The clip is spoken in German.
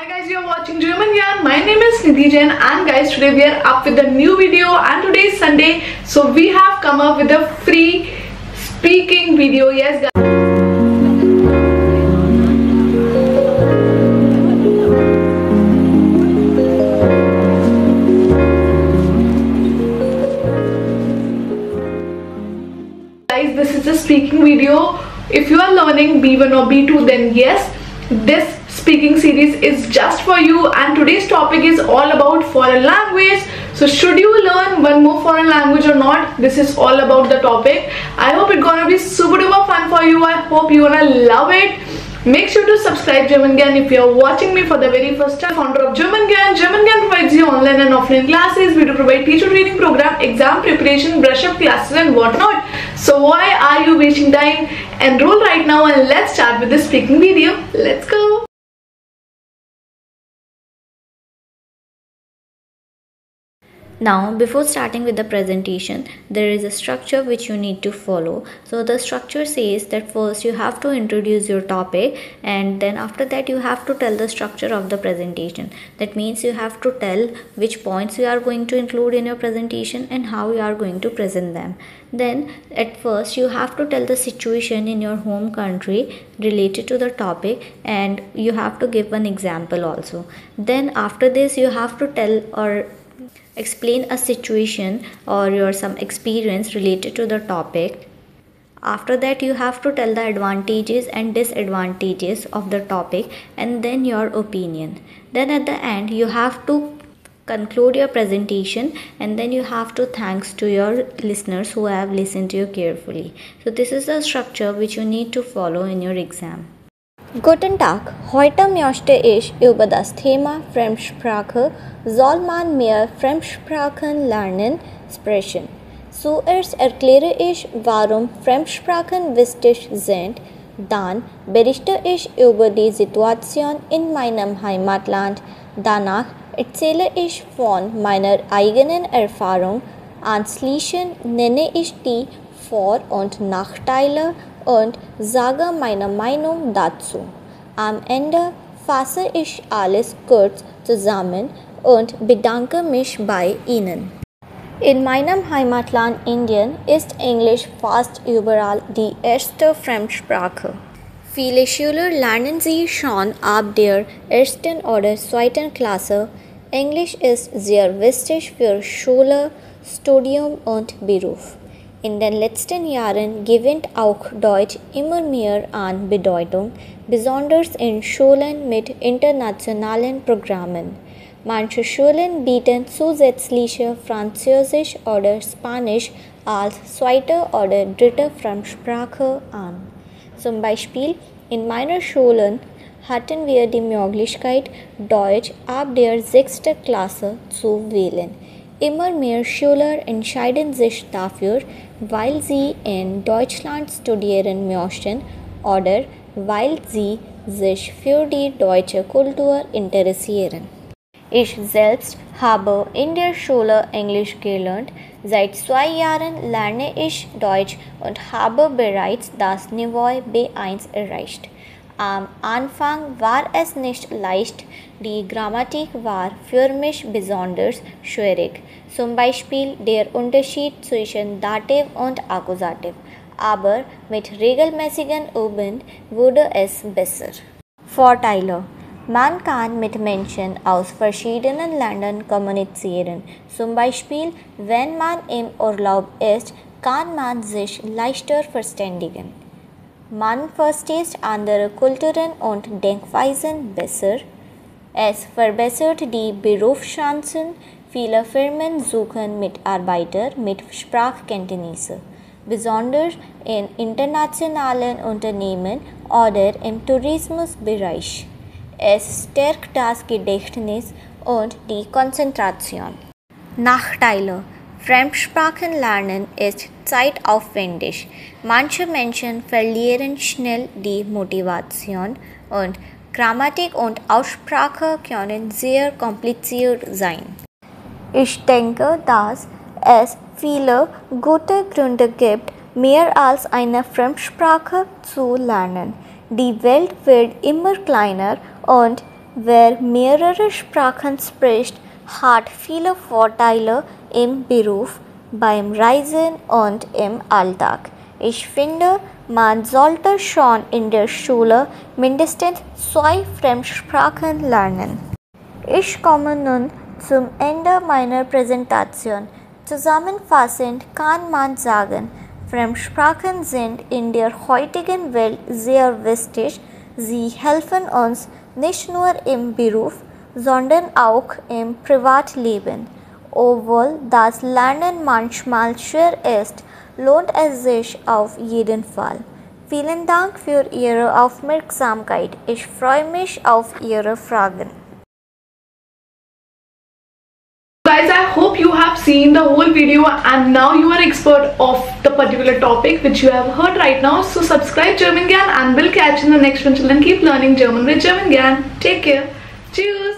Hi guys, you are watching German Gyan. My name is Nidhi Jain and guys, today we are up with a new video and today is Sunday, so we have come up with a free speaking video. Yes guys. Guys, this is a speaking video. If you are learning B1 or B2, then yes, this speaking series is just for you, and today's topic is all about foreign language. So should you learn one more foreign language or not, this is all about the topic. I hope it's gonna be super duper fun for you. I hope you're gonna love it. Make sure to subscribe German Gyan if you're watching me for the very first time. Founder of German Gyan. German Gyan provides you online and offline classes. We do provide teacher training program, exam preparation, brush up classes and whatnot. So why are you wasting time? Enroll right now and let's start with this speaking video. Let's go. Now, before starting with the presentation, there is a structure which you need to follow. So the structure says that first you have to introduce your topic, and then after that you have to tell the structure of the presentation. That means you have to tell which points you are going to include in your presentation and how you are going to present them. Then at first you have to tell the situation in your home country related to the topic, and you have to give an example also. Then after this you have to tell or explain a situation or your some experience related to the topic. After that you have to tell the advantages and disadvantages of the topic and then your opinion. Then at the end you have to conclude your presentation, and then you have to thanks to your listeners who have listened to you carefully. So this is the structure which you need to follow in your exam. Guten Tag, heute möchte ich über das Thema Fremdsprache, soll man mehr Fremdsprachen lernen, sprechen. Zuerst erkläre ich, warum Fremdsprachen wichtig sind, dann berichte ich über die Situation in meinem Heimatland, danach erzähle ich von meiner eigenen Erfahrung, anschließend nenne ich die Vor- und Nachteile und sage meine Meinung dazu. Am Ende fasse ich alles kurz zusammen und bedanke mich bei Ihnen. In meinem Heimatland Indien ist Englisch fast überall die erste Fremdsprache. Viele Schüler lernen sie schon ab der ersten oder zweiten Klasse. Englisch ist sehr wichtig für Schule, Studium und Beruf. In den letzten Jahren gewinnt auch Deutsch immer mehr an Bedeutung, besonders in Schulen mit internationalen Programmen. Manche Schulen bieten zusätzliche Französisch oder Spanisch als zweite oder dritte Fremdsprache an. Zum Beispiel in meiner Schule hatten wir die Möglichkeit, Deutsch ab der 6. Klasse zu wählen. Immer mehr Schüler entscheiden sich dafür, weil sie in Deutschland studieren möchten oder weil sie sich für die deutsche Kultur interessieren. Ich selbst habe in der Schule Englisch gelernt. Seit 2 Jahren lerne ich Deutsch und habe bereits das Niveau B1 erreicht. Am Anfang war es nicht leicht, die Grammatik war für mich besonders schwierig, zum Beispiel der Unterschied zwischen Dativ und Akkusativ, aber mit regelmäßigen Üben wurde es besser. Vorteile: Man kann mit Menschen aus verschiedenen Ländern kommunizieren, zum Beispiel wenn man im Urlaub ist, kann man sich leichter verständigen. Man versteht andere Kulturen und Denkweisen besser. Es verbessert die Berufschancen. Viele Firmen suchen Mitarbeiter mit Sprachkenntnissen, besonders in internationalen Unternehmen oder im Tourismusbereich. Es stärkt das Gedächtnis und die Konzentration. Nachteile: Fremdsprachen lernen ist zeitaufwendig. Manche Menschen verlieren schnell die Motivation und Grammatik und Aussprache können sehr kompliziert sein. Ich denke, dass es viele gute Gründe gibt, mehr als eine Fremdsprache zu lernen. Die Welt wird immer kleiner und wer mehrere Sprachen spricht, hat viele Vorteile im Beruf, beim Reisen und im Alltag. Ich finde, man sollte schon in der Schule mindestens 2 Fremdsprachen lernen. Ich komme nun zum Ende meiner Präsentation. Zusammenfassend kann man sagen, Fremdsprachen sind in der heutigen Welt sehr wichtig. Sie helfen uns nicht nur im Beruf, sondern auch im Privatleben. Obwohl das Lernen manchmal schwer ist, lohnt es sich auf jeden Fall. Vielen Dank für Ihre Aufmerksamkeit. Ich freue mich auf Ihre Fragen. Guys, I hope you have seen the whole video and now you are expert of the particular topic which you have heard right now. So subscribe German Gyan and we'll catch you in the next one. Till then, keep learning German with German Gyan. Take care. Cheers.